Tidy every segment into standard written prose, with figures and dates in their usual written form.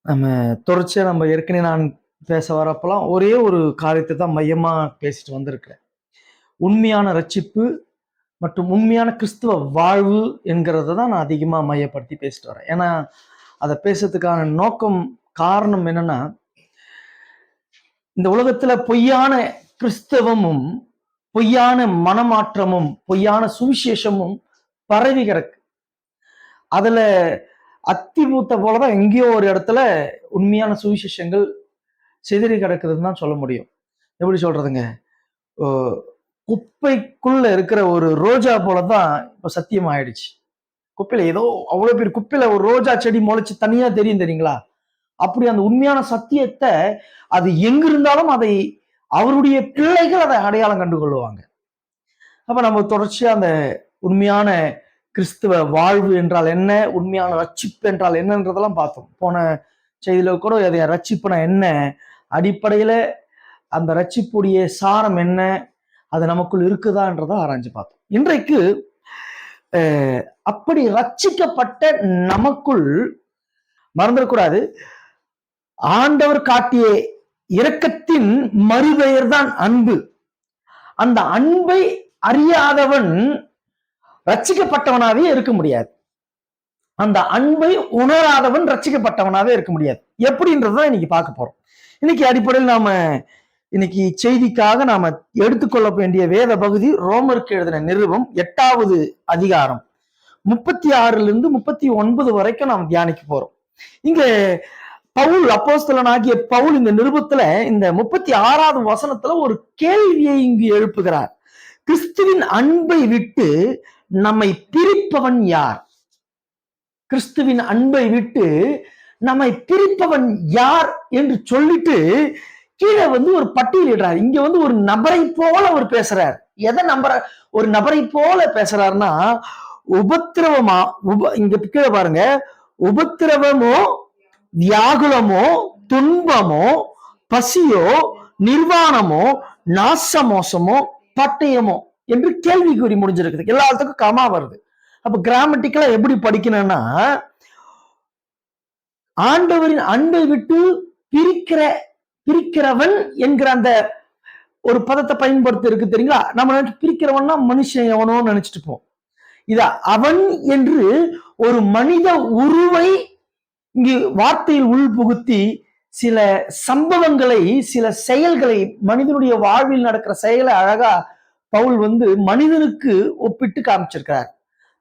நம்ம தொடர்ச்சியா நம்ம ஏற்கனவே நான் பேச வரப்பெல்லாம் ஒரே ஒரு காரியத்தை தான் மையமா பேசிட்டு வந்திருக்கிறேன். உண்மையான ரட்சிப்பு மற்றும் உண்மையான கிறிஸ்துவ வாழ்வு என்கிறத தான் நான் அதிகமா மையப்படுத்தி பேசிட்டு வரேன். ஏன்னா அதை பேசுறதுக்கான நோக்கம் காரணம் என்னன்னா, இந்த உலகத்துல பொய்யான கிறிஸ்தவமும் பொய்யான மனமாற்றமும் பொய்யான சுவிசேஷமும் பரவி கிடக்கு. அதுல அத்திபூத்த போலதான் எங்கேயோ ஒரு இடத்துல உண்மையான சுவிசேஷங்கள் சிதறி கிடக்குதுன்னு தான் சொல்ல முடியும். எப்படி சொல்றதுங்க, குப்பைக்குள்ள இருக்கிற ஒரு ரோஜா போலதான் இப்ப சத்தியம் ஆயிடுச்சு. குப்பையில ஏதோ அவ்வளவு பேர் குப்பையில ஒரு ரோஜா செடி முளைச்சு தனியா தெரியும் தெரியுங்களா? அப்படி அந்த உண்மையான சத்தியத்தை அது எங்க இருந்தாலும் அதை அவருடைய பிள்ளைகள் அதை அடையாளம் கண்டு கொள்ளுவாங்க. அப்ப நம்ம தொடர்ச்சியா அந்த உண்மையான கிறிஸ்துவ வாழ்வு என்றால் என்ன, உண்மையான ரட்சிப்பு என்றால் என்னன்றதெல்லாம் பார்த்தோம். போன செய்தியில கூட அதை ரட்சிப்புனா என்ன, அடிப்படையில அந்த ரட்சிப்புடைய சாரம் என்ன, அது நமக்குள் இருக்குதான்றதை ஆராய்ஞ்சு பார்த்தோம். இன்றைக்கு அப்படி ரட்சிக்கப்பட்ட நமக்குள் மறந்துடக்கூடாது, ஆண்டவர் காட்டிய இரக்கத்தின் மறுபெயர் தான் அன்பு. அந்த அன்பை அறியாதவன் ரட்சிக்கப்பட்டவனாவே இருக்க முடியாது. அந்த அன்பை உணராதவன் ரட்சிக்கப்பட்டவனாவே இருக்க முடியாது. எப்படின்றதான் இன்னைக்கு பார்க்க போறோம். இன்னைக்கு அடிப்படையில் நாம இன்னைக்கு செய்திக்காக நாம எடுத்துக்கொள்ள வேண்டிய வேத பகுதி ரோமருக்கு எழுதின நிருபம் 8வது அதிகாரம் 36 39 வரைக்கும் நாம் தியானிக்க போறோம். இங்க பவுல், அப்போஸ்தலனாகிய பவுல் இந்த நிருபத்துல இந்த 36வது வசனத்துல ஒரு கேள்வியை இங்கு எழுப்புகிறார். கிறிஸ்துவின் அன்பை விட்டு நம்மை பிரிப்பவன் யார்? கிறிஸ்துவின் அன்பை விட்டு நம்மை பிரிப்பவன் யார் என்று சொல்லிட்டு கீழே ஒரு பட்டியலிடுறார். இங்க ஒரு நபரை போல அவர் பேசுறார். எதை ஒரு நபரை போல பேசுறாருன்னா, உபத்திரவமா இங்க கீழே பாருங்க, உபத்திரவமோ வியாகுலமோ துன்பமோ பசியோ நிர்வாணமோ நாசமோசமோ பட்டயமோ என்று கேள்விக்குறி முடிஞ்சிருக்குது. எல்லாத்துக்கும் கமா வருது. அப்ப கிராமட்டிக்கலா எப்படி படிக்கணும்னா, ஆண்டவரின் அன்பை விட்டு பிரிக்கிறவன் என்கிற அந்த ஒரு பதத்தை பயன்படுத்தி இருக்கு தெரியுங்களா? நம்ம பிரிக்கிறவன்னா மனுஷன் எவனோ நினைச்சிட்டு போம். இத அவன் என்று ஒரு மனித உருவை இங்கு வார்த்தையில் உள்புகுத்தி சில சம்பவங்களை, சில செயல்களை, மனிதனுடைய வாழ்வில் நடக்கிற செயலை அழகா பவுல் மனிதனுக்கு ஒப்பிட்டு காமிச்சிருக்கிறார்.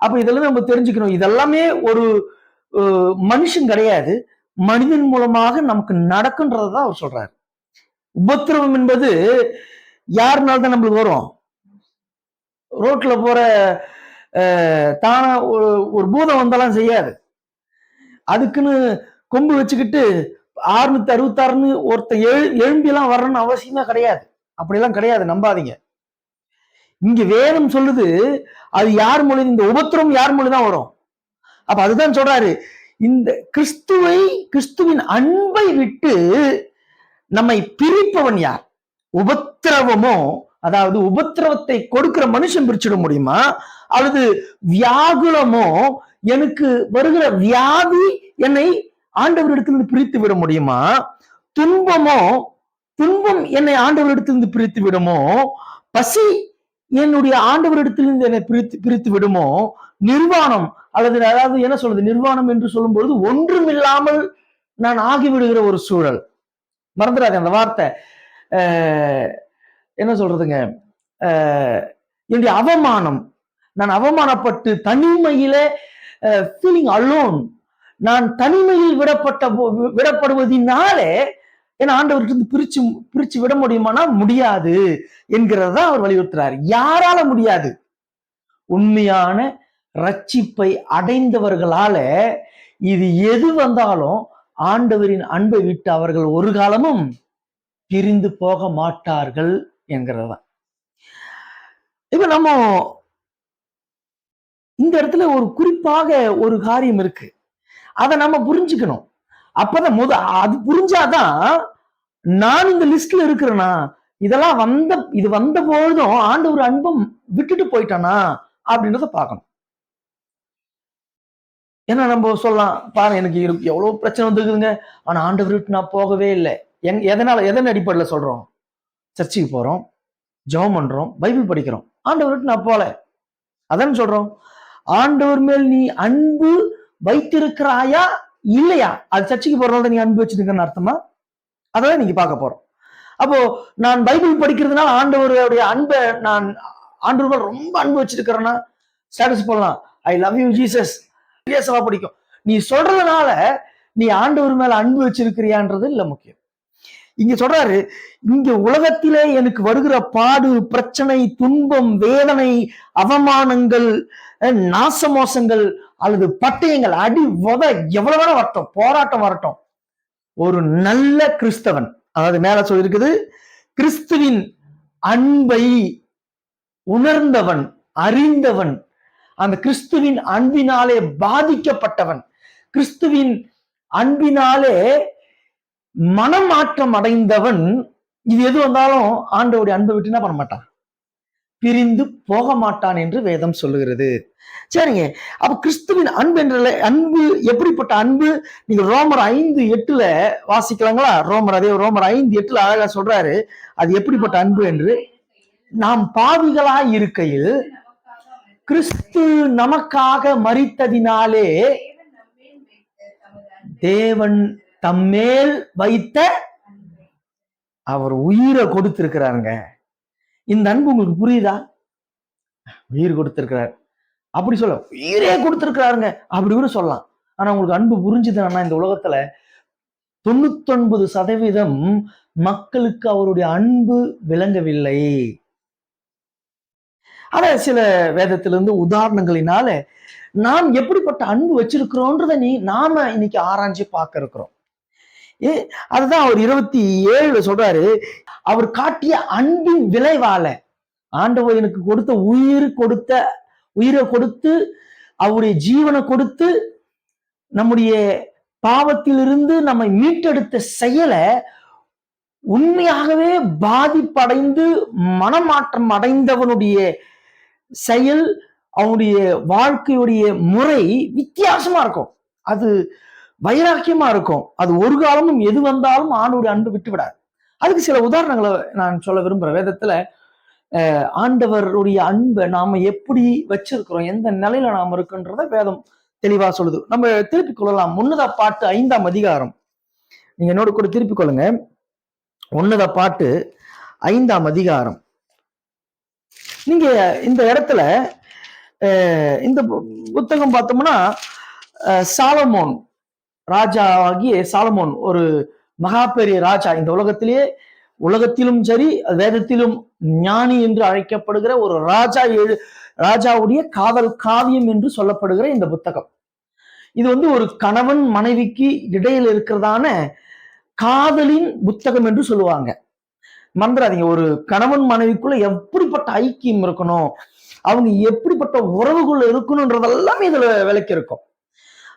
அப்ப இதெல்லாம் நம்ம தெரிஞ்சுக்கணும், இதெல்லாமே ஒரு மனுஷன் கிடையாது, மனிதன் மூலமாக நமக்கு நடக்குன்றதான் அவர் சொல்றாரு. உபத்திரவம் என்பது யாருனால்தான் நம்மளுக்கு வரும்? ரோட்ல போற தானா ஒரு பூதம் வந்தாலும் செய்யாது. அதுக்குன்னு கொம்பு வச்சுக்கிட்டு 666 ஒருத்தன் எழும்பியெல்லாம் வரணும்னு அவசியமே கிடையாது. அப்படியெல்லாம் கிடையாது, நம்பாதீங்க. இங்க வேதம் சொல்லுது அது யார் மொழி, இந்த உபத்திரம் யார் மொழிதான் வரும். அப்ப அதுதான் சொல்றாரு, இந்த கிறிஸ்துவின் அன்பை விட்டு நம்மை பிரிப்பவன் யார்? உபத்திரவமோ, அதாவது உபத்திரவத்தை கொடுக்கிற மனுஷன் பிரிச்சுட முடியுமா? அல்லது வியாகுலமோ, எனக்கு வருகிற வியாதி என்னை ஆண்டவரிடத்திலிருந்து பிரித்து விட முடியுமா? துன்பம் என்னை ஆண்டவரிடத்திலிருந்து பிரித்து விடுமோ? பசி என்னுடைய ஆண்டவரிடத்திலிருந்து என்னை பிரித்து விடுமோ? நிர்வாணம், அதாவது என்ன சொல்றது, நிர்வாணம் என்று சொல்லும் பொழுது ஒன்றும் இல்லாமல் நான் ஆகிவிடுகிற ஒரு சூழல். மறந்துடாது அந்த வார்த்தை. என்ன சொல்றதுங்க, என்னுடைய அவமானம், நான் அவமானப்பட்டு தனிமையில ஃபீலிங் அலோன், நான் தனிமையில் விடப்படுவதினாலே என் ஆண்டவர்கிட்ட பிரிச்சு விட முடியுமானா முடியாது என்கிறதா அவர் வலியுறுத்துறாரு. யாரால முடியாது? உண்மையான ரட்சிப்பை அடைந்தவர்களால இது எது வந்தாலும் ஆண்டவரின் அன்பை விட்டு அவர்கள் ஒரு காலமும் பிரிந்து போக மாட்டார்கள் என்கிறதான். இப்ப நம்ம இந்த இடத்துல ஒரு குறிப்பாக ஒரு காரியம் இருக்கு, அதை நம்ம புரிஞ்சுக்கணும். அப்பதான் அது புரிஞ்சாதான் நான் இந்த லிஸ்ட்ல இருக்கிறேனா, இதெல்லாம் இது வந்த பொழுதும் ஆண்டவர் அன்பும் விட்டுட்டு போயிட்டானா அப்படின்றத பார்க்கணும். ஏன்னா நம்ம சொல்லலாம், பாரு எனக்கு எவ்வளவு பிரச்சனை வந்துருக்குதுங்க, ஆனா ஆண்டவருக்கு நான் போகவே இல்லை. எதன் அடிப்படையில் சொல்றோம்? சர்ச்சுக்கு போறோம், ஜெபம் பண்றோம், பைபிள் படிக்கிறோம், ஆண்டவருக்கு நான் போல. அதான் சொல்றோம். ஆண்டவர் மேல் நீ அன்பு வைத்திருக்கிறாயா இல்லையா? அது சர்ச்சுக்கு போறதுனால நீ அன்பு வச்சிருக்கன்னு அர்த்தமா? அதான் நீங்க பார்க்க போறோம். அப்போ நான் பைபிள் படிக்கிறதுனால ஆண்டவருடைய அன்பை நான் ஆண்டவர் ரொம்ப அன்பு வச்சிருக்கிறேன்னா ஸ்டேட்டஸ் போடலாம், ஐ லவ் யூ ஜீசஸ், பிடிக்கும். நீ சொல்றதுனால நீ ஆண்டவர் மேல அன்பு வச்சிருக்கிறியான்றது இல்ல முக்கியம். இங்க சொல்றாரு, இங்க உலகத்திலே எனக்கு வருகிற பாடு, பிரச்சனை, துன்பம், வேதனை, அவமானங்கள், நாசமோசங்கள் அல்லது பட்டயங்கள், அடி உத எவ்வளவு வேணா வரட்டும், போராட்டம் வரட்டும், ஒரு நல்ல கிறிஸ்தவன், அதாவது மேல சொல்லியிருக்குது, கிறிஸ்துவின் அன்பை உணர்ந்தவன், அறிந்தவன், அந்த கிறிஸ்துவின் அன்பினாலே பாதிக்கப்பட்டவன், கிறிஸ்துவின் அன்பினாலே மனமாற்றம் அடைந்தவன், இது எது வந்தாலும் ஆண்டவருடைய அன்பை விட்டு என்ன பண்ண மாட்டான், பிரிந்து போக மாட்டான் என்று வேதம் சொல்லுகிறது. சரிங்க, அப்ப கிறிஸ்துவின் அன்பு என்ற அன்பு எப்படிப்பட்ட அன்பு? நீங்க ரோமர் 5:8 வாசிக்கலாங்களா? அதே ரோமர் 5:8 அழகா சொல்றாரு அது எப்படிப்பட்ட அன்பு என்று. நாம் பாவிகளாய் இருக்கையில் கிறிஸ்து நமக்காக மரித்ததினாலே தேவன் தம்மேல் வைத்த அவர் உயிரை கொடுத்திருக்கிறாருங்க. இந்த அன்பு உங்களுக்கு புரியுதா? உயிர் கொடுத்திருக்கிறார், அப்படி சொல்ல உயிரே கொடுத்திருக்கிறாருங்க அப்படி கூட சொல்லலாம். ஆனா உங்களுக்கு அன்பு புரிஞ்சுதுன்னா, இந்த உலகத்துல 99% மக்களுக்கு அவருடைய அன்பு விளங்கவில்லை. ஆனா சில வேதத்திலிருந்து உதாரணங்களினால நாம் எப்படிப்பட்ட அன்பு வச்சிருக்கிறோன்றத நாம இன்னைக்கு ஆராய்ச்சி பார்க்க இருக்கிறோம். அதுதான் அவர் 27 சொல்றாரு, அவர் காட்டிய அன்பின் விளைவால, ஆண்டவர் எனக்கு கொடுத்த உயிரை கொடுத்து அவருடைய ஜீவனை கொடுத்து நம்முடைய பாவத்திலிருந்து நம்மை மீட்டெடுத்த செயலை உண்மையாகவே பாதிப்படைந்து மனமாற்றம் அடைந்தவனுடைய செயல், அவனுடைய வாழ்க்கையுடைய முறை வித்தியாசமா இருக்கும், அது வைராக்கியமா இருக்கும். அது ஒரு காலமும் எது வந்தாலும் ஆண்டவருடைய அன்பு விட்டு விடாது. அதுக்கு சில உதாரணங்களை நான் சொல்ல விரும்புறேன். வேதத்துல ஆண்டவருடைய அன்பை நாம எப்படி வச்சிருக்கிறோம், எந்த நிலையில நாம இருக்குன்றத வேதம் தெளிவா சொல்லுது. நம்ம திருப்பிக் கொள்ளலாம். 1 பாட்டு 5ஆம் அதிகாரம், நீங்க என்னோட கூட திருப்பிக் கொள்ளுங்க. 1 பாட்டு 5ஆம் அதிகாரம். நீங்க இந்த இடத்துல இந்த புத்தகம் பார்த்தோம்னா, சாலமோன் ராஜாவாகிய சாலமோன் ஒரு மகா பெரிய ராஜா, இந்த உலகத்திலும் சரி வேதத்திலும் ஞானி என்று அழைக்கப்படுகிற ஒரு ராஜாவுடைய காதல் காவியம் என்று சொல்லப்படுகிற இந்த புத்தகம். இது ஒரு கணவன் மனைவிக்கு இடையில் இருக்கிறதான காதலின் புத்தகம் என்று சொல்லுவாங்க. மறந்துடாதீங்க, ஒரு கணவன் மனைவிக்குள்ள எப்படிப்பட்ட ஐக்கியம் இருக்கணும், அவங்க எப்படிப்பட்ட உறவுக்குள்ள இருக்கணும்ன்றதெல்லாம் இதுல விளக்கி இருக்கும்.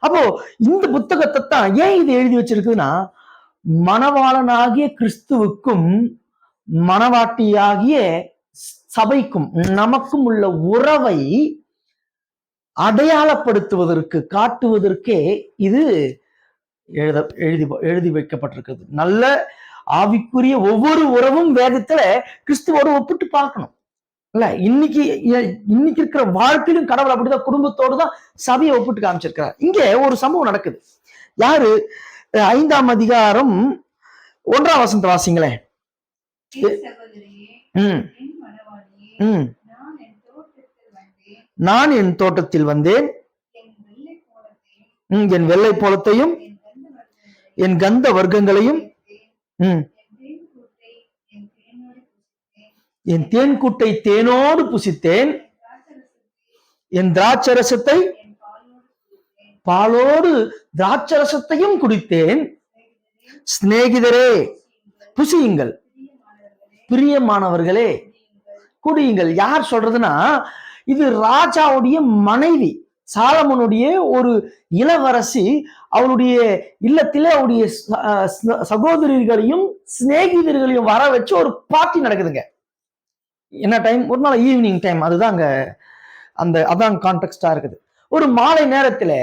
அப்போ இந்த புத்தகத்தை தான் ஏன் இது எழுதி வச்சிருக்குன்னா, மணவாளனாகிய கிறிஸ்துவுக்கும் மணவாட்டியாகிய சபைக்கும் நமக்கும் உள்ள உறவை அடையாளப்படுத்துவதற்கு, காட்டுவதற்கே இது எழுதி வைக்கப்பட்டிருக்கிறது. நல்ல ஆவிக்குரிய ஒவ்வொரு உறவும் வேதத்துல கிறிஸ்துவோடு ஒப்பிட்டு பார்க்கணும் இல்ல. இன்னைக்கு இருக்கிற வாழ்க்கையிலும் கடவுள் அப்படிதான் குடும்பத்தோடு தான் சபையை ஒப்பிட்டு காமிச்சிருக்கிறார். இங்க ஒரு சம்பவம் நடக்குது. யாரு? 5ஆம் அதிகாரம் 1ஆம் வசனத்தை வாசிங்களேன். நான் என் தோட்டத்தில் வந்தேன், என் வெள்ளை போலத்தையும் என் கந்த வர்க்கங்களையும் என் தேன் கூட்டை தேனோடு புசித்தேன், என் திராட்சரசத்தை பாலோடு திராட்சரசத்தையும் குடித்தேன். சிநேகிதரே புசியுங்கள், பிரியமானவர்களே குடியுங்கள். யார் சொல்றதுன்னா, இது ராஜாவுடைய மனைவி, சாலமோனுடைய ஒரு இளவரசி, அவளுடைய இல்லத்திலே அவருடைய சகோதரிகளையும் சிநேகிதர்களையும் வர வச்சு ஒரு பார்ட்டி நடக்குதுங்க. என்ன டைம்? ஒரு நாள் ஈவினிங் டைம். அதுதான் அங்க அதான் கான்டெக்ஸ்டா இருக்குது. ஒரு மாலை நேரத்துல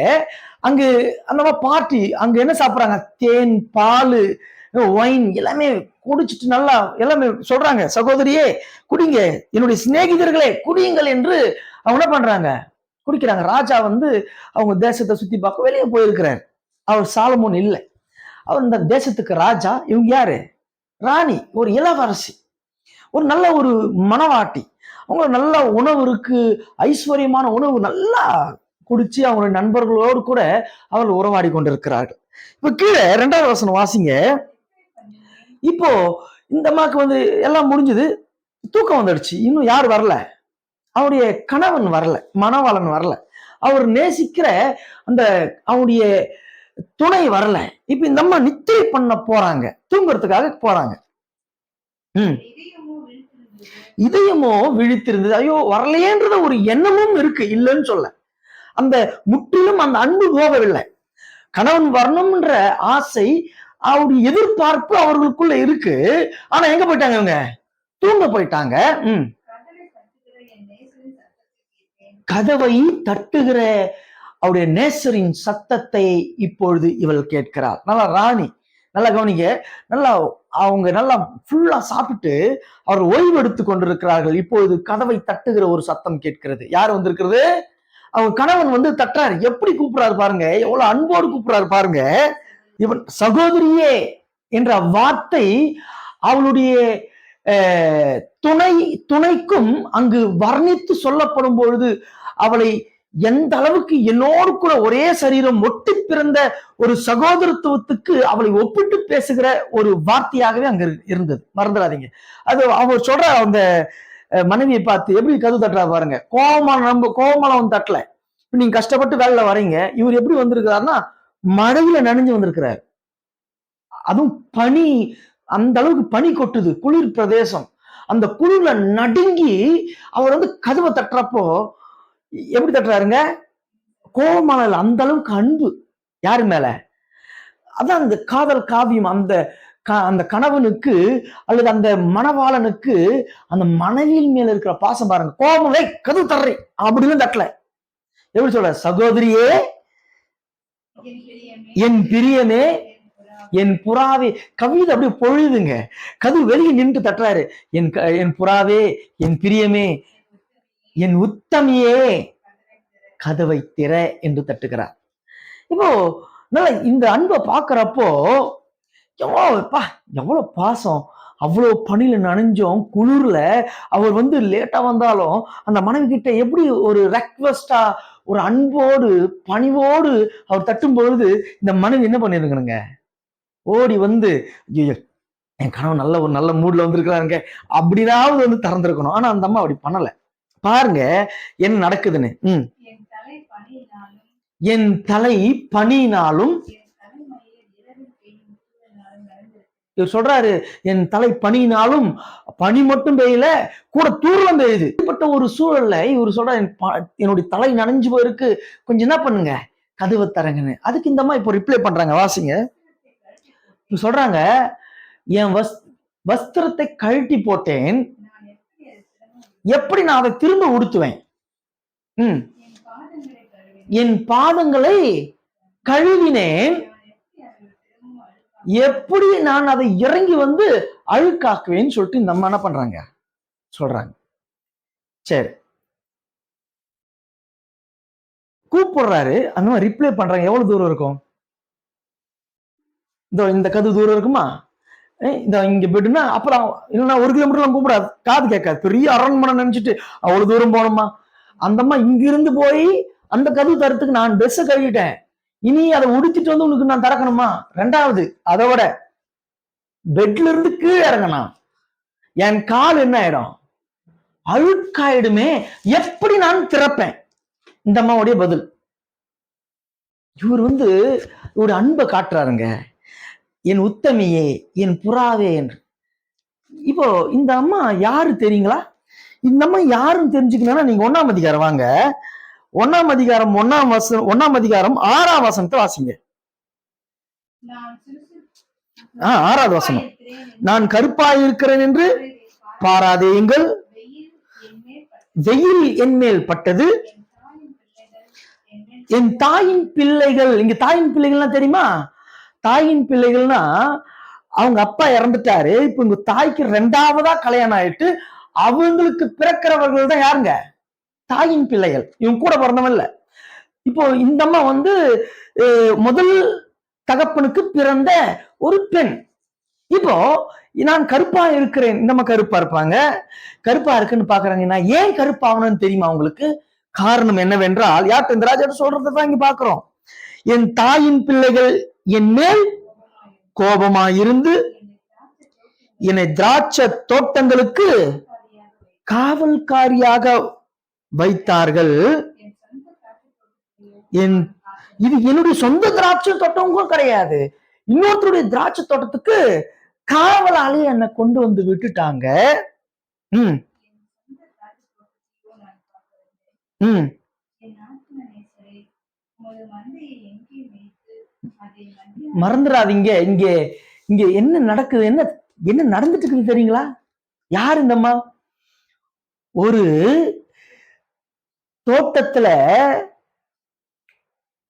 அங்கு அந்த பார்ட்டி அங்க என்ன சாப்பிடுறாங்க, தேன், பால், ஒயின் எல்லாமே குடிச்சிட்டு நல்லா எல்லாமே சொல்றாங்க, சகோதரியே குடிங்க, என்னுடைய சிநேகிதர்களே குடியுங்கள் என்று அவங்க என்ன பண்றாங்க, குடிக்கிறாங்க. ராஜா வந்து அவங்க தேசத்தை சுத்தி பார்க்க வெளியே போயிருக்கிறார். அவர் சாலமோன் இல்லை, அவர் இந்த தேசத்துக்கு ராஜா. இவங்க யாரு, ராணி, ஒரு இளவரசி, ஒரு நல்ல ஒரு மணவாட்டி. அவங்க நல்ல உணவு இருக்கு, ஐஸ்வர்யமான உணவு நல்லா குடிச்சு அவங்களுடைய நண்பர்களோடு கூட அவர்கள் உறவாடி கொண்டிருக்கிறார்கள். இப்ப கீழே 2வது வசனம் வாசிங்க. இப்போ இந்த அம்மாக்கு வந்து எல்லாம் முடிஞ்சது, தூக்கம் வந்துடுச்சு. இன்னும் யார் வரல, அவருடைய கணவன் வரல, மணவாளன் வரல, அவர் நேசிக்கிற அந்த அவருடைய துணை வரல. இப்ப இந்த அம்மா நித்திரை பண்ண போறாங்க, தூங்குறதுக்காக போறாங்க. இதயமோ விழித்திருந்தது. ஐயோ வரலையேன்றத ஒரு எண்ணமும் இருக்கு, இல்லைன்னு சொல்ல. அந்த முற்றிலும் அந்த அன்பு போகவில்லை. கணவன் வரணும்ன்ற ஆசை, அவருடைய எதிர்பார்ப்பு அவர்களுக்குள்ள இருக்கு. ஆனா எங்க போயிட்டாங்க, இவங்க தூங்க போயிட்டாங்க. கதவை தட்டுகிற அவருடைய நேசரின் சத்தத்தை இப்பொழுது இவள் கேட்கிறாள். நல்லா ராணி, நல்லா கவனிங்க, நல்லா அவங்க நல்லா ஃபுல்லா சாப்பிட்டு அவர் ஓய்வு எடுத்து கொண்டிருக்கிறார்கள். இப்பொழுது கதவை தட்டுகிற ஒரு சத்தம் கேட்கிறது. யார் வந்திருக்கிறது, அவங்க கணவன் வந்து தட்டுறாரு. எப்படி கூப்பிடுறாரு பாருங்க, எவ்வளவு அன்போடு கூப்பிடுறாரு பாருங்க. இவன் சகோதரியே என்ற வார்த்தை அவளுடைய துணைக்கும் அங்கு வர்ணித்து சொல்லப்படும் பொழுது அவளை எந்த அளவுக்கு என்னோடு கூட ஒரே சரீரம் ஒட்டி பிறந்த ஒரு சகோதரத்துவத்துக்கு அவளை ஒப்பிட்டு பேசுகிற ஒரு வார்த்தையாகவே அங்க இருந்தது. மறந்துடாதீங்க. அது அவர் சொல்ற அந்த மனைவியை பார்த்து எப்படி கதவு தட்டுறா பாருங்க. கோபமான வந்து தட்டல. நீங்க கஷ்டப்பட்டு வேலையில வரீங்க, இவர் எப்படி வந்திருக்கிறாருன்னா மழையில நனைஞ்சு வந்திருக்கிறார். அதுவும் பனி, அந்த அளவுக்கு பனி கொட்டுது, குளிர் பிரதேசம். அந்த குளிர்ல நடுங்கி அவர் வந்து கதவை தட்டுறப்போ எப்படி தட்டுறாருங்க, கோபமான, அந்த அளவுக்கு அன்பு யாரு மேல. அதான் அந்த காதல் காவியம். அந்த கணவனுக்கு அல்லது அந்த மணவாளனுக்கு அந்த மனைவியின் மேல இருக்கிற பாசம் பாருங்க. கோபமே கதவு தர்றே அப்படின்னு தட்டல. எப்படி சொல்ற, சகோதரியே, என் பிரியமே, என் புறாவே. கவிதை அப்படியே பொழுதுங்க. கதவு வெளியே நின்று தட்டுறாரு. என் புறாவே, என் பிரியமே, என் உத்தமியே, கதவை திற என்று தட்டுகிறார். இப்போ நல்லா இந்த அன்பை பாக்குறப்போ எவ்வளவு பாசம். அவ்வளவு பணியில நனைஞ்சோம், குளிர்ல அவர் வந்து லேட்டா வந்தாலும் அந்த மனைவி கிட்ட எப்படி ஒரு ரெக்வெஸ்டா, ஒரு அன்போடு பணிவோடு அவர் தட்டும் பொழுது இந்த மனைவி என்ன பண்ணிருக்கணுங்க, ஓடி வந்து என் கணவன் நல்ல மூட்ல வந்திருக்கிறாருங்க அப்படின்னாவது வந்து திறந்திருக்கணும். ஆனா அந்த அம்மா அப்படி பண்ணல. பாருங்க என்ன நடக்குதுன்னு. என் தலை பனியினாலும், இவர் சொல்றாரு, என் தலை பனியினாலும், பனி மட்டும் பெய்யல, கூட தூரலும் பெய்யுது. இப்படிப்பட்ட ஒரு சூழல்ல இவர் சொல்ற, என்னுடைய தலை நனைஞ்சு போயிருக்கு, கொஞ்சம் என்ன பண்ணுங்க, கதவை தரங்கன்னு. அதுக்கு இந்த அம்மா இப்போ ரிப்ளை பண்றாங்க, வாசிங்க. சொல்றாங்க, என் வஸ்திரத்தை கழட்டி போட்டேன், எப்படி நான் அதை திரும்ப உடுத்துவேன், என் பாதங்களை கழுவினேன், எப்படி நான் அதை இறங்கி வந்து அழுக்காக்குவேன்னு சொல்லிட்டு இந்த அம்மா என்ன பண்றாங்க சொல்றாங்க. சரி, கூப்பிடுறாரு, அந்த மாதிரி ரிப்ளை பண்றாங்க. எவ்வளவு தூரம் இருக்கும், இந்த கது தூரம் இருக்குமா, இந்த இங்க போயிட்டுன்னா அப்புறம் இல்லைன்னா 1 கிலோமீட்டர்லாம் கூப்பிடாது, காது கேட்காது. பெரிய அரண்மனை நினைச்சிட்டு அவ்வளவு தூரம் போனோமா. அந்த அம்மா இங்கிருந்து போய் அந்த கதவு தரத்துக்கு நான் ட்ரெஸ் கழுவிட்டேன், இனி அதை உடுத்திட்டு வந்து உனக்கு நான் திறக்கணுமா. 2வது அதோட பெட்ல இருந்து கீழே இறங்கனா என் கால் என்ன ஆயிடும், அழுக்காயிடுமே, எப்படி நான் திறப்பேன். இந்த அம்மாவுடைய பதில். இவர் வந்து ஒரு அன்பை காட்டுறாருங்க, என் உத்தமியே, என் புறாவே என்று. இப்போ இந்த அம்மா யாரு தெரியுங்களா, இந்த அம்மா யாருன்னு தெரிஞ்சுக்கணும்னா நீங்க 1ஆம் அதிகாரம் வாங்க. 1ஆம் அதிகாரம் 1ஆம் அதிகாரம் 6ஆம் வசனத்தை வாசிங்க. 6வது வசனம். நான் கருப்பாய் இருக்கிறேன் என்று பாராதேயுங்கள், வெயில் என் மேல் பட்டது, என் தாயின் பிள்ளைகள், இங்க தாயின் பிள்ளைகள்னா தெரியுமா? தாயின் பிள்ளைகள்னா அவங்க அப்பா இறந்துட்டாரு, இப்ப உங்க தாய்க்கு 2வதா கல்யாணம் ஆயிட்டு அவங்களுக்கு பிறக்கிறவர்கள் தான் யாருங்க? தாயின் பிள்ளைகள். இவங்க கூட பிறந்தவன் இல்ல. இப்போ இந்த அம்மா வந்து முதல் தகப்பனுக்கு பிறந்த ஒரு பெண். இப்போ நான் கருப்பா இருக்கிறேன், இந்த அம்மா கருப்பா இருப்பாங்க, கருப்பா இருக்குன்னு பாக்குறாங்க. நான் ஏன் கருப்பாகணும்னு தெரியுமா உங்களுக்கு? காரணம் என்னவென்றால், யார் இந்த ராஜா சொல்றதான் இங்க பாக்குறோம். என் தாயின் பிள்ளைகள் என் மேல் கோபமாயிருந்து என்னை திராட்சை தோட்டங்களுக்கு காவல்காரியாக வைத்தார்கள். இது என்னுடைய சொந்த திராட்சை தோட்டமும் கிடையாது, இன்னொருத்தருடைய திராட்சை தோட்டத்துக்கு காவலாளி என்னை கொண்டு வந்து விட்டுட்டாங்க. மறந்துடாதீங்க. இங்க இங்க என்ன நடக்குது, என்ன என்ன நடந்துட்டு இருக்குது தெரியுங்களா? யார் இந்த அம்மா? ஒரு தோட்டத்துல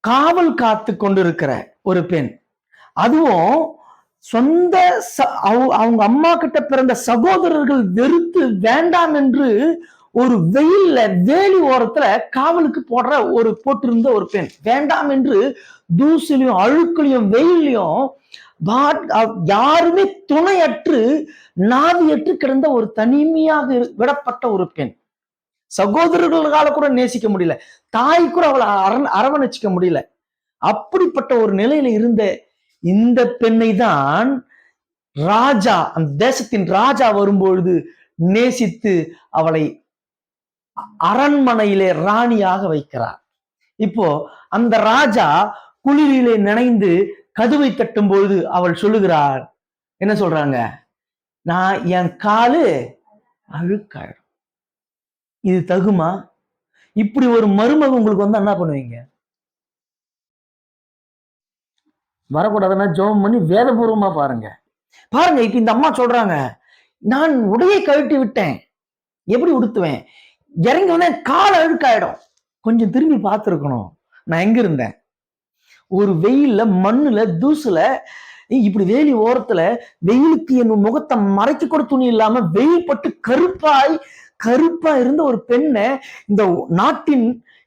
காவல் காத்து கொண்டிருக்கிற ஒரு பெண், அதுவும் சொந்த அவங்க அம்மா கிட்ட பிறந்த சகோதரர்கள் வெறுத்து வேண்டாம் என்று ஒரு வெயில்ல வேலி ஓரத்துல காவலுக்கு போட்டிருந்த ஒரு பெண், வேண்டாம் என்று தூசிலையும் அழுக்குலையும் வெயிலையும் யாருமே துணையற்று நாதியற்று கிடந்த ஒரு தனிமையாக விடப்பட்ட ஒரு பெண். சகோதரர்களால கூட நேசிக்க முடியல, தாய் கூட அவளை அரவணைச்சிக்க முடியல. அப்படிப்பட்ட ஒரு நிலையில இருந்த இந்த பெண்ணை தான் ராஜா, அந்த தேசத்தின் ராஜா வரும்பொழுது நேசித்து அவளை அரண்மனையிலே ராணியாக வைக்கிறார். இப்போ அந்த ராஜா குளிரிலே நினைந்து கதவை தட்டும் பொழுது அவள் சொல்லுகிறார், என்ன சொல்றாங்க? நான் என் காலு அழுக்காயிடும். இது தகுமா? இப்படி ஒரு மருமக உங்களுக்கு வந்து என்ன பண்ணுவீங்க? வரக்கூடாதுன்னா ஜெபம் பண்ணி வேதபூர்வமா பாருங்க. பாருங்க, இப்ப இந்த அம்மா சொல்றாங்க, நான் உடையை கழட்டி விட்டேன், எப்படி உடுத்துவேன்? இறங்கி வந்தேன், கால் அழுக்காயிடும். கொஞ்சம் திரும்பி பார்த்துருக்கணும், நான் எங்க இருந்தேன்? ஒரு வெயில்ல, மண்ணுல, தூசுல, இப்படி வேலி ஓரத்துல வெயிலுக்கு என் முகத்தை மறைச்சு கூட துணி இல்லாம வெயில் பட்டு கருப்பா இருந்த ஒரு பெண்ணை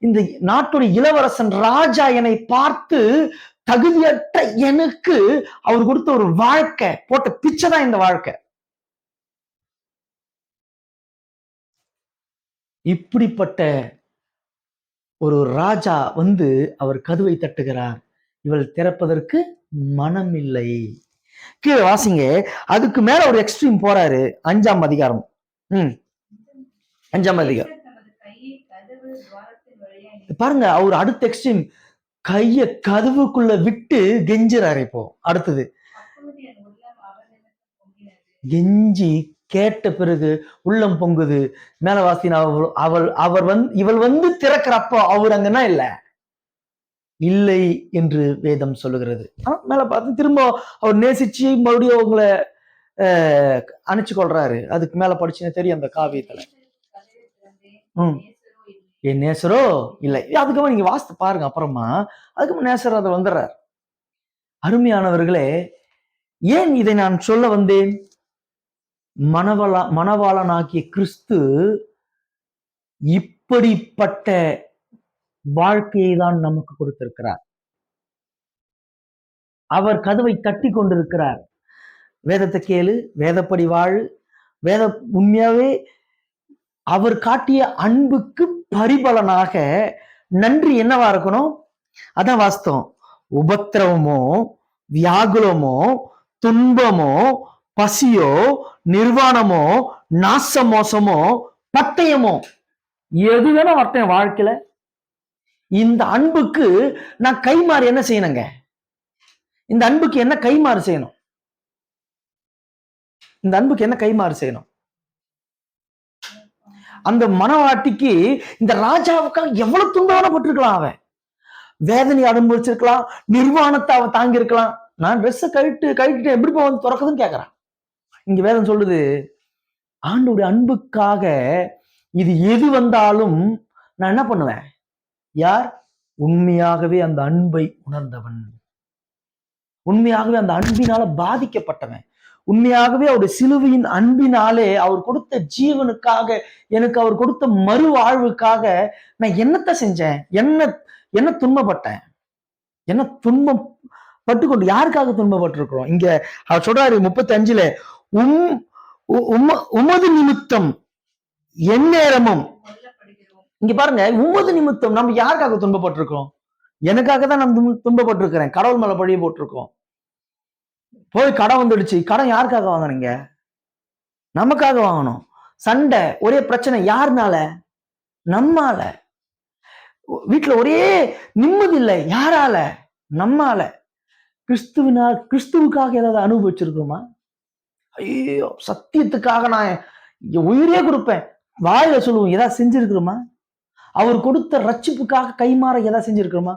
இந்த நாட்டுடைய இளவரசன் ராஜா என்னை பார்த்து தகுதியற்ற எனக்கு அவர் கொடுத்த ஒரு வாழ்க்கை, போட்ட பிச்சை தான் இந்த வாழ்க்கை. இப்படிப்பட்ட ஒரு ராஜா வந்து அவர் கதவை தட்டுகிறார், இவள் திறப்பதற்கு மனம் இல்லை. கீழே வாசிங்க, அதுக்கு மேல ஒரு எக்ஸ்ட்ரீம் போறாரு. 5ஆம் அதிகாரம். 5ஆம் அதிகாரம் பாருங்க, அவர் அடுத்த எக்ஸ்ட்ரீம் கைய கதவுக்குள்ள விட்டு கெஞ்சுறாரு. இப்போ அடுத்தது கெஞ்சி கேட்ட பிறகு உள்ளம் பொங்குது. மேல வாசினா, இவள் வந்து திறக்கிறப்போ அவர் அங்கன்னா இல்லை என்று வேதம் சொல்லுகிறது. மேல பார்த்து திரும்ப அவர் நேசிச்சு மறுபடியும் அவங்களை அணைச்சு கொள்றாரு. அதுக்கு மேல படிச்சுன்னு தெரியும் அந்த காவியத்துல. என் நேசரோ இல்லை. அதுக்கப்புறம் நீங்க வாசித்து பாருங்க அப்புறமா. அதுக்கப்புறம் நேசர் அதை வந்துடுறார். அருமையானவர்களே, ஏன் இதை நான் சொல்ல வந்தேன்? மணவாளனாகிய கிறிஸ்து இப்படிப்பட்ட வாழ்க்கையை தான் நமக்கு கொடுத்திருக்கிறார். அவர் கதவை தட்டி கொண்டிருக்கிறார். வேதத்தை கேளு, வேதப்படி வாழ். உண்மையாவே அவர் காட்டிய அன்புக்கு பரிபலனாக நன்றி என்னவா இருக்கணும்? அதான் வாஸ்தவம். உபத்திரவமோ, வியாகுலமோ, துன்பமோ, பசியோ, நிர்வாணமோ, நாச மோசமோ, பட்டயமோ, எது வேணும் வரட்டும் வாழ்க்கையில, இந்த அன்புக்கு நான் கைமாறு என்ன செய்யணுங்க? இந்த அன்புக்கு என்ன கைமாறு செய்யணும்? இந்த அன்புக்கு என்ன கைமாறு செய்யணும்? அந்த மனவாட்டிக்கு இந்த ராஜாவுக்காக எவ்வளவு துன்பப்பட்டிருக்கலாம், அவன் வேதனை அனுபவிச்சிருக்கலாம், நிர்வாணத்தை அவன் தாங்கி இருக்கலாம். நான் ட்ரெஸ்ஸை கழிட்டு எப்படி வந்து திறக்குதுன்னு கேட்கறான். இங்க வேதம் சொல்லுது, ஆண்டோடைய அன்புக்காக இது எது வந்தாலும் நான் என்ன பண்ணுவேன்? யார் உண்மையாகவே அந்த அன்பை உணர்ந்தவன், உண்மையாகவே அந்த அன்பினால பாதிக்கப்பட்டவன், உண்மையாகவே அவருடைய சிலுவையின் அன்பினாலே அவர் கொடுத்த ஜீவனுக்காக, எனக்கு அவர் கொடுத்த மறு வாழ்வுக்காக நான் என்னத்தை செஞ்சேன், என்ன துன்பப்பட்டேன், என்ன துன்பம் பட்டுக்கொண்டு யாருக்காக துன்பப்பட்டிருக்கிறோம். இங்க அவர் சொல்றாரு 35ல, உமது நிமித்தம் எந்நேரமும், இங்க பாருங்க, உமது நிமித்தம் நம்ம யாருக்காக துன்பப்பட்டிருக்கோம்? எனக்காக தான் நான் துன்பப்பட்டிருக்கிறேன். கடவுள் மேல பழிய போட்டிருக்கோம். போய் கடன் வந்துடுச்சு, கடன் யாருக்காக வாங்கினீங்க? நமக்காக வாங்கணும். சண்டை, ஒரே பிரச்சனை, யாருனால? நம்மால. வீட்டுல ஒரே நிம்மதி இல்லை, யாரால? நம்மால. கிறிஸ்துவுக்காக ஏதாவது அனுபவிச்சிருக்கோமா? ஐயோ, சத்தியத்துக்காக நான் உயிரே கொடுப்பேன், வாயில சொல்லுவோம், ஏதாவது செஞ்சிருக்கிறோமா? அவர் கொடுத்த ரட்சிப்புக்காக கைமாற ஏதாவது செஞ்சிருக்கிறோமா?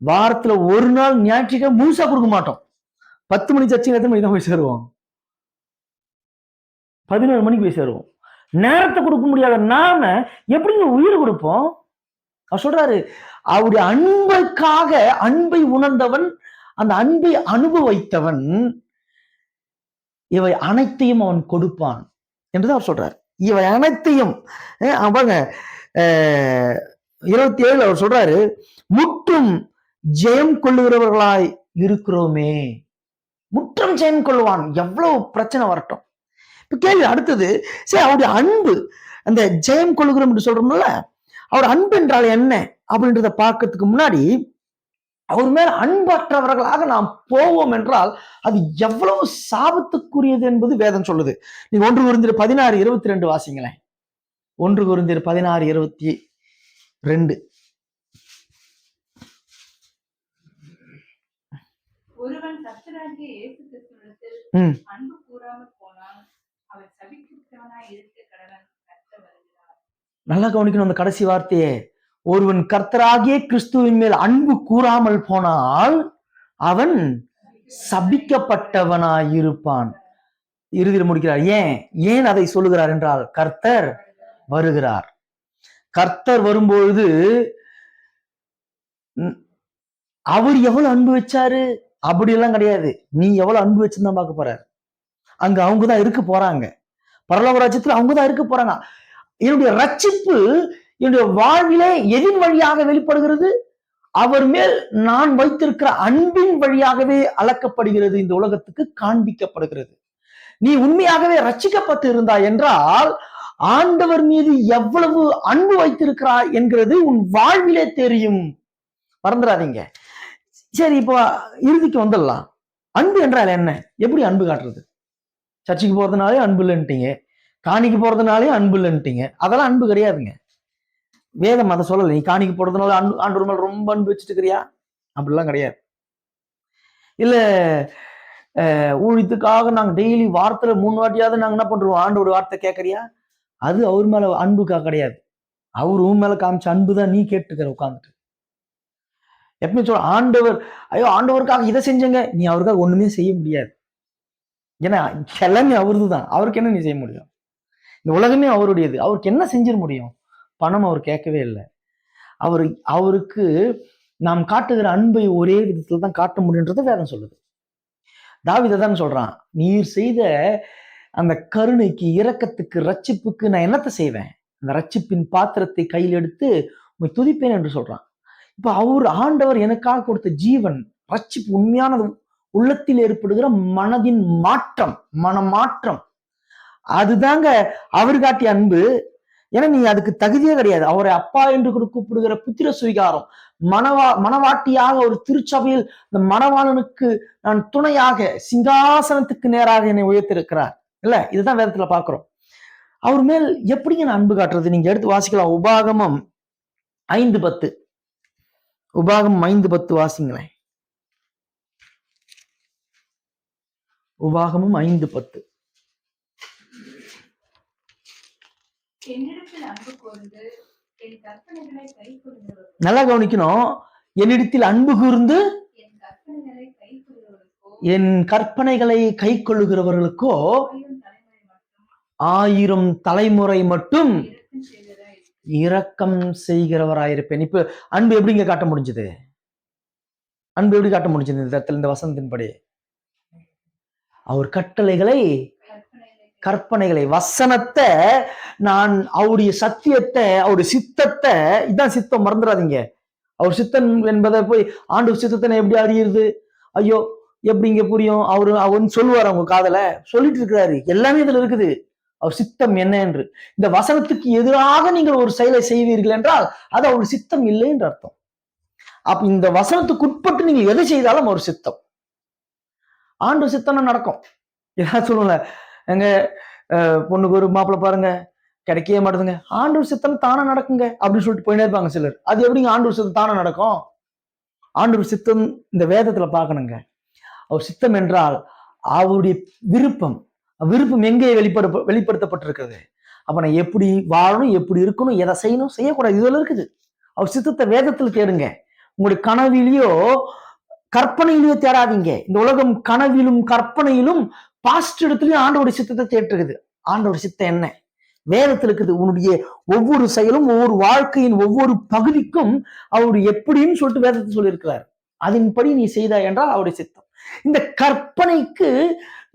வாரத்துல ஒரு நாள் ஞாயிற்றுக்கிழமை முழுசா கொடுக்க மாட்டோம். 10 மணி சர்ச்சை, எத்தனை மணிக்கு தான் போய் சேருவோம்? 11 மணிக்கு போய் சேருவோம். நேரத்தை கொடுக்க முடியாத நாம எப்படிங்க உயிர் கொடுப்போம்? அவர் சொல்றாரு, அவருடைய அன்புக்காக, அன்பை உணர்ந்தவன், அந்த அன்பை அனுபவித்தவன், இவை அனைத்தையும் அவன் கொடுப்பான் என்றுதான் அவர் சொல்றார். இவை அனைத்தையும் அவங்க 27 அவர் சொல்றாரு, முற்றும் ஜெயம் கொள்ளுகிறவர்களாய் இருக்கிறோமே. முற்றும் ஜெயம் கொள்ளுவான், எவ்வளவு பிரச்சனை வரட்டும். இப்ப கேள்வி அடுத்தது, சரி, அவருடைய அன்பு, அந்த ஜெயம் கொள்ளுகிறோம் என்று சொல்றோம்ல, அவர் அன்பு என்றால் என்ன அப்படின்றத பார்க்கறதுக்கு முன்னாடி, அவர் மேல் அன்பற்றவர்களாக நாம் போவோம் என்றால் அது எவ்வளவு சாபத்துக்குரியது என்பது வேதம் சொல்லுது. நீங்க 1 கொரிந்தியர் 16:22 வாசிங்களேன். 1 கொரிந்தியர் 16:22. ஒருவன் கர்த்தராகிய இயேசு கிறிஸ்துவிடத்தில் அன்பு கூறாமல் போனால் அவன் சபிக்கப்பட்டவனாய் இருக்க கடவன். கர்த்தர் வருகிறார். நல்லா கவனிக்கணும் அந்த கடைசி வார்த்தையே. ஒருவன் கர்த்தராகிய கிறிஸ்துவின் மேல் அன்பு கூறாமல் போனால் அவன் சபிக்கப்பட்டவனாயிருப்பான். இறுதியில் முடிக்கிறார். ஏன் அதை சொல்லுகிறார் என்றால், கர்த்தர் வருகிறார். கர்த்தர் வரும்பொழுது அவர் எவ்வளவு அன்பு வச்சாரு அப்படியெல்லாம் கிடையாது, நீ எவ்வளவு அன்பு வச்சுதான் பார்க்க போறாரு. அங்க அவங்கதான் இருக்க போறாங்க, பரலோக ராஜ்யத்துல அவங்கதான் இருக்க போறாங்க. என்னுடைய ரட்சிப்பு என்னுடைய வாழ்விலே எதின் வழியாக வெளிப்படுகிறது? அவர் மேல் நான் வைத்திருக்கிற அன்பின் வழியாகவே அளக்கப்படுகிறது, இந்த உலகத்துக்கு காண்பிக்கப்படுகிறது. நீ உண்மையாகவே ரட்சிக்கப்பட்டு இருந்தாய் என்றால் ஆண்டவர் மீது எவ்வளவு அன்பு வைத்திருக்கிறாய் என்கிறது உன் வாழ்விலே தெரியும். மறந்துடாதீங்க. சரி, இப்போ இறுதிக்கு வந்துடலாம். அன்பு என்றால் என்ன? எப்படி அன்பு காட்டுறது? சர்ச்சுக்கு போறதுனாலே அன்பு இல்லைன்ட்டீங்க, காணிக்கு போறதுனாலே அன்பு இல்லைன்ட்டீங்க. அதெல்லாம் அன்பு கிடையாதுங்க. வேதம் அதை சொல்லலை. நீ காணிக்கு போறதுனால ஆண்டவர் மேல ரொம்ப அன்பு வச்சுட்டு இருக்கிறியா? அப்படிலாம் கிடையாது. இல்ல ஊழியத்துக்காக நாங்க டெய்லி வாரத்துல 3 வாட்டியாவது நாங்க என்ன பண்றோம், ஆண்டோட வார்த்தை கேட்கறியா? அது அவர் மேல அன்புக்கா கிடையாது. அவர் உன் மேல காமிச்ச அன்புதான் நீ கேட்டுக்கிற உட்காந்துட்டு. எப்பவுமே சொல்ற, ஆண்டவர், ஐயோ ஆண்டவருக்காக இதை செஞ்சங்க, நீ அவருக்காக ஒண்ணுமே செய்ய முடியாது. ஏன்னா எல்லாமே அவருது தான். அவருக்கு என்ன நீ செய்ய முடியும்? இந்த உலகமே அவருடையது. அவருக்கு என்ன செஞ்சிட முடியும்? பணம் அவர் கேட்கவே இல்லை. அவருக்கு நாம் காட்டுகிற அன்பை ஒரே விதத்துல தான் காட்ட முடியுன்றத வேதம் சொல்லுது. தாவீது தான் சொல்றான், நீர் செய்த அந்த கருணைக்கு, இரக்கத்துக்கு, ரட்சிப்புக்கு நான் என்னத்தை செய்வேன்? அந்த ரட்சிப்பின் பாத்திரத்தை கையில் எடுத்து உம்மை துதிப்பேன் என்று சொல்றான். இப்ப ஆண்டவர் எனக்காக கொடுத்த ஜீவன், ரட்சிப்பு, உண்மையானது, உள்ளத்தில் ஏற்படுகிற மனதின் மாற்றம், மனமாற்றம், அதுதாங்க அவர் காட்டிய அன்பு. ஏன்னா நீ அதுக்கு தகுதியே கிடையாது. அவரை அப்பா என்று கூப்பிடுகிற புத்திர சுவிகாரம், மனவாட்டியாக ஒரு திருச்சபையில் இந்த மணவாளனுக்கு நான் துணையாக, சிங்காசனத்துக்கு நேராக என்னை உயர்த்திருக்கிறார் இல்ல. இதுதான் வேதத்துல பாக்குறோம். அவர் மேல் எப்படிங்க நான் அன்பு காட்டுறது? நீங்க எடுத்து வாசிக்கலாம். உபாகமம் 5:10. உபாகமம் 5:10 வாசிங்களேன். உபாகமம் 5:10. நல்லா கவனிக்கணும். என்னிடத்தில் அன்பு கூர்ந்து என் கற்பனைகளை கை கொள்ளுகிறவர்களுக்கோ 1000 தலைமுறை மட்டும் இரக்கம் செய்கிறவராயிருப்பேன். இப்ப அன்பு எப்படிங்க காட்ட முடிஞ்சது? அன்பு எப்படி காட்ட முடிஞ்சது இந்த இடத்துல, இந்த வசனத்தின்படி? அவர் கட்டளைகளை, கற்பனைகளை, வசனத்தை, நான் அவருடைய சத்தியத்தை, அவருடைய சித்தத்தை, இதான் சித்தம், மறந்துடாதீங்க. அவர் சித்தம் என்பதை போய் ஆண்டு சித்தத்தை எப்படி அறியுது? ஐயோ எப்படிங்க புரியும்? அவரு சொல்லுவார், அவங்க காதல சொல்லிட்டு இருக்கிறாரு, எல்லாமே இதுல இருக்குது. அவர் சித்தம் என்ன என்று. இந்த வசனத்துக்கு எதிராக நீங்கள் ஒரு செயலை செய்வீர்கள் என்றால் அது அவர் சித்தம் இல்லை என்று அர்த்தம். அப்ப இந்த வசனத்துக்கு உட்பட்டு நீங்க எதை செய்தாலும் அவர் சித்தம். ஆண்டு சித்தம்னா நடக்கும். ஏதாவது சொல்லுங்க, எங்க பொண்ணுக்கு ஒரு மாப்பிள்ளை பாருங்க கிடைக்கவே மாட்டேதுங்க, ஆண்டவர் சித்தம் தானே நடக்குங்க அப்படின்னு சொல்லிட்டு போயிட்டே இருப்பாங்க சிலர். அது எப்படிங்க ஆண்டவர் சித்தம் தானே நடக்கும்? ஆண்டவர் சித்தம் இந்த வேதத்துல பார்க்கணுங்க. அவர் சித்தம் என்றால் அவருடைய விருப்பம். விருப்பம் எங்கே வெளிப்படுத்தப்பட்டிருக்கிறது? அப்ப நான் எப்படி வாழணும், எப்படி இருக்கணும், எதை செய்யணும், செய்யக்கூடாது, இதுல இருக்குது. அவர் சித்தத்தை வேதத்துல தேடுங்க. உங்களுடைய கனவிலேயோ கற்பனையிலேயோ தேடாதீங்க. இந்த உலகம் கனவிலும் கற்பனையிலும் பாஸ்ட் இடத்துலயும் ஆண்டவருடைய சித்தத்தை தேட்டுருக்குது. ஆண்டவர் சித்தம் என்ன? வேதத்தில் இருக்குது. உன்னுடைய ஒவ்வொரு செயலும், ஒவ்வொரு வாழ்க்கையின் ஒவ்வொரு பகுதிக்கும் அவருடைய எப்படின்னு சொல்லிட்டு வேதத்தை சொல்லியிருக்கிறார். அதன்படி நீ செய்தாய் என்றால் அவருடைய சித்தம். இந்த கற்பனைக்கு,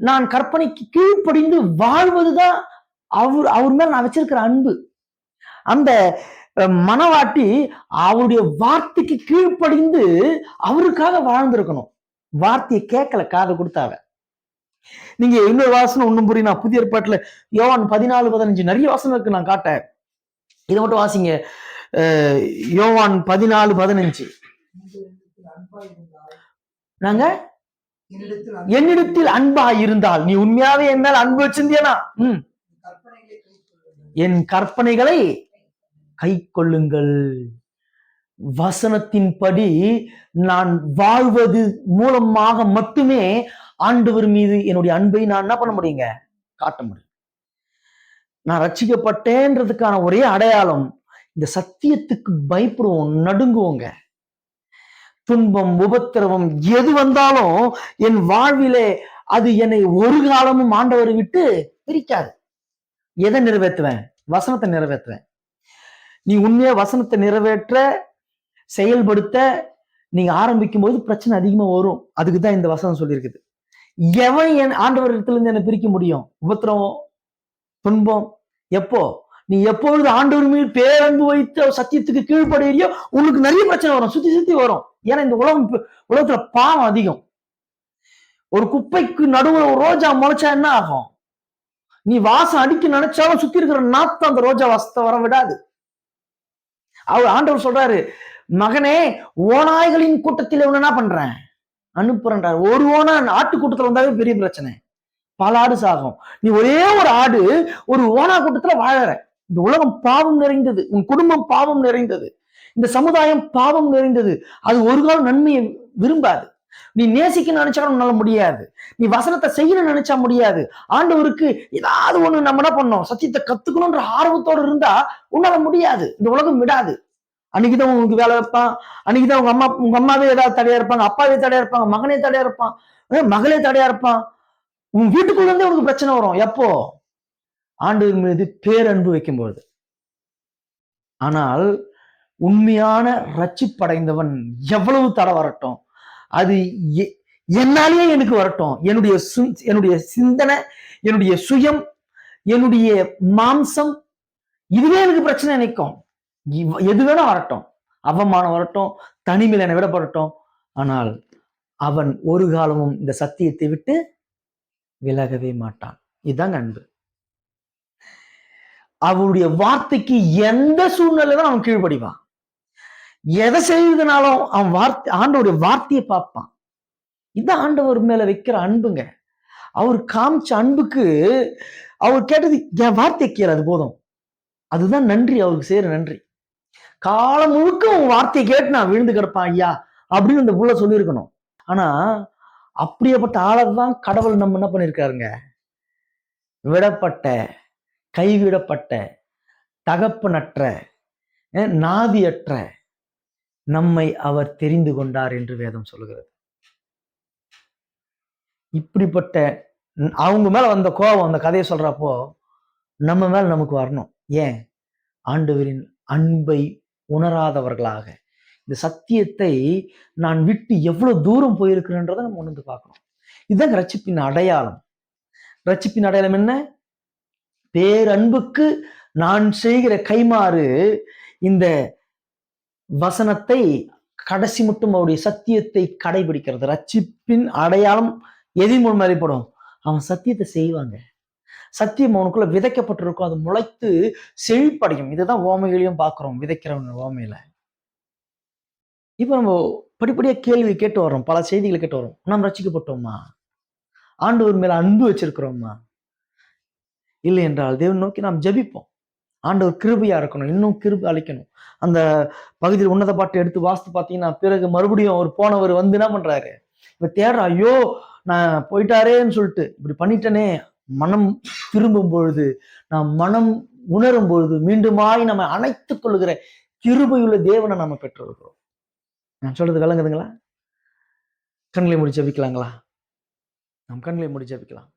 நான் கற்பனைக்கு கீழ்ப்படிந்து வாழ்வதுதான் அவர் மேல நான் வச்சிருக்கிற அன்பு. அந்த மனவாட்டி அவருடைய வார்த்தைக்கு கீழ்ப்படிந்து அவருக்காக வாழ்ந்திருக்கணும். வார்த்தையை கேட்கல, காதை கொடுத்தாவ. நீங்க இன்னொரு வாசனம் ஒண்ணும் புரியும். புதிய ஏற்பாட்டுல யோவான் 14:15 நிறைய வாசனம் இருக்கு, நான் காட்டேன். இதை மட்டும் வாசிங்க. யோவான் 14:15. நாங்க என்னிடத்தில் அன்பா இருந்தால், நீ உண்மையாவே என் மேல் அன்பு வச்சிருந்தியனா என் கற்பனைகளை கை கொள்ளுங்கள். வசனத்தின்படி நான் வாழ்வது மூலமாக மட்டுமே ஆண்டவர் மீது என்னுடைய அன்பை நான் என்ன பண்ண முடியுங்க? காட்ட முடியும். நான் ரட்சிக்கப்பட்டேன்றதுக்கான ஒரே அடையாளம், இந்த சத்தியத்துக்கு பயப்படுவோம், நடுங்குவோங்க. துன்பம், உபத்திரவம் எது வந்தாலும் என் வாழ்விலே அது என்னை ஒரு காலமும் ஆண்டவரை விட்டு பிரிக்காது. எதை நிறைவேற்றுவேன்? வசனத்தை நிறைவேற்றுவேன். நீ உண்மையா வசனத்தை நிறைவேற்ற, செயல்படுத்த நீங்க ஆரம்பிக்கும் போது பிரச்சனை அதிகமா வரும். அதுக்குதான் இந்த வசனம் சொல்லியிருக்குது. எவன் என் ஆண்டவர் இடத்துல இருந்து என்னை பிரிக்க முடியும்? உபத்திரவம், துன்பம். எப்போ நீ எப்பொழுது ஆண்டவர் மீது பேரன்பு வைத்து சத்தியத்துக்கு கீழ்படுகிறியோ உனக்கு நிறைய பிரச்சனை வரும், சுத்தி சுத்தி வரும். ஏன்னா இந்த உலகத்துல பாவம் அதிகம். ஒரு குப்பைக்கு நடுவுல ஒரு ரோஜா முளைச்சா என்ன ஆகும்? நீ வாசம் அடிக்க நினைச்சாலும் சுத்தி இருக்கிற நாத்தம் அந்த ரோஜா வாசத்தை வர விடாது. அவர் ஆண்டவர் சொல்றாரு, மகனே ஓநாய்களின் கூட்டத்தில் என்ன பண்றேன்? அனுப்புறேன்றார். ஒரு ஓனா ஆட்டு கூட்டத்துல வந்தாவே பெரிய பிரச்சனை, பல ஆடு சாகும். நீ ஒரே ஒரு ஆடு ஒரு ஓனா கூட்டத்துல வாழற. இந்த உலகம் பாவம் நிறைந்தது, உன் குடும்பம் பாவம் நிறைந்தது, இந்த சமுதாயம் பாவம் நிறைந்தது. அது ஒரு காலம் நன்மையை விரும்பாது. நீ நேசிக்க நினைச்சாலும் உன்னால முடியாது. நீ வசனத்தை செய்யணும்னு நினைச்சா முடியாது. ஆண்டவருக்கு ஏதாவது ஒண்ணு நம்ம என்ன பண்ணோம், சத்தியத்தை கத்துக்கணும்ன்ற ஆர்வத்தோடு இருந்தா உன்னால முடியாது. இந்த உலகம் விடாது. அன்னைக்குதான் உங்களுக்கு வேலை வைப்பான், அன்னைக்குதான் உங்க அம்மாவே ஏதாவது தடையா இருப்பாங்க, அப்பாவே தடையா இருப்பாங்க, மகனே தடையா இருப்பான், மகளே தடையா இருப்பான். உன் வீட்டுக்குள்ள இருந்தே உனக்கு பிரச்சனை வரும். எப்போ? ஆண்டவர் மீது பேரன்பு வைக்கும்போது. ஆனால் உண்மையான ரட்சிப்படைந்தவன் எவ்வளவு தடை வரட்டும், அது என்னாலேயே எனக்கு வரட்டும், என்னுடைய சிந்தனை, என்னுடைய சுயம், என்னுடைய மாம்சம், இதுவே எனக்கு பிரச்சனை நினைக்கும். எது வேணா வரட்டும், அவமானம் வரட்டும், தனிமையில என்னை விடப்படட்டும், ஆனால் அவன் ஒரு காலமும் இந்த சத்தியத்தை விட்டு விலகவே மாட்டான். இதுதாங்க அன்பு. அவருடைய வார்த்தைக்கு எந்த சூழ்நிலையிலும் அவன் கீழ்ப்படிவான். எதை செய்வதனாலும் அவன் ஆண்டவருடைய வார்த்தையை பார்ப்பான். இதுதான் ஆண்டவர் மேல வைக்கிற அன்புங்க. அவர் காமிச்ச அன்புக்கு அவர் கேட்டது, என் வார்த்தையை கேளு, அது போதும். அதுதான் நன்றி, அவருக்கு செய்யற நன்றி. காலம் முழுக்க உன் வார்த்தையை கேட்டு நான் விழுந்து கிடப்பான் ஐயா அப்படின்னு அந்த புள்ள சொல்லியிருக்கணும். ஆனா அப்படியேப்பட்ட ஆளதான் கடவுள் நம்ம என்ன பண்ணிருக்காருங்க, விடப்பட்ட, கைவிடப்பட்ட, தகப்பனற்ற, நாதியற்ற நம்மை அவர் தெரிந்து கொண்டார் என்று வேதம் சொல்லுகிறது. இப்படிப்பட்ட அவங்க மேல வந்த கோபம், அந்த கதையை சொல்றப்போ நம்ம மேல நமக்கு வரணும். ஏன்? ஆண்டவரின் அன்பை உணராதவர்களாக, இந்த சத்தியத்தை நான் விட்டு எவ்வளவு தூரம் போயிருக்கிறேன்றதை நம்ம உணர்ந்து பார்க்கணும். இதுதான் ரட்சிப்பின் அடையாளம். ரட்சிப்பின் அடையாளம் என்ன? பேரன்புக்கு நான் செய்கிற கைமாறு இந்த வசனத்தை கடைசி மட்டும் அவருடைய சத்தியத்தை கடைபிடிக்கிறது. ரட்சிப்பின் அடையாளம் எதின் மூலம் வெளிப்படும்? அவன் சத்தியத்தை செய்வாங்க. சத்தியம் அவனுக்குள்ள விதைக்கப்பட்டிருக்கும், அது முளைத்து செழிப்படையும். இதுதான் ஓமைகளையும் பார்க்கிறோம், விதைக்கிறவங்க ஓமையில. இப்ப நம்ம படிப்படியா கேள்வி கேட்டு வரோம், பல செய்திகளை கேட்டு வரோம். நாம் ரட்சிக்கப்பட்டோமா? ஆண்டவர் மேல அன்பு வச்சிருக்கிறோமா? இல்லை என்றால் தேவன் நோக்கி நாம் ஜெபிப்போம். ஆண்டவர் கிருபையா இருக்கணும், இன்னும் கிருபை அளிக்கணும். அந்த பகுதியில் உன்னத பாட்டு எடுத்து வாசித்து பார்த்தீங்கன்னா, பிறகு மறுபடியும் அவர் போனவர் வந்து என்ன பண்றாரு? இப்ப தேடுற, ஐயோ நான் போயிட்டாரேன்னு சொல்லிட்டு இப்படி பண்ணிட்டனே. மனம் திரும்பும் பொழுது, நாம் மனம் உணரும் பொழுது மீண்டுமாய் நம்ம அணைத்துக் கொள்ளுகிற கிருபையுள்ள தேவனை நம்ம பெற்றிருக்கிறோம். நான் சொல்றது விளங்குதுங்களா? கண்களை மூடி ஜெபிக்கலாங்களா? நாம் கண்களை மூடி ஜெபிக்கலாம்.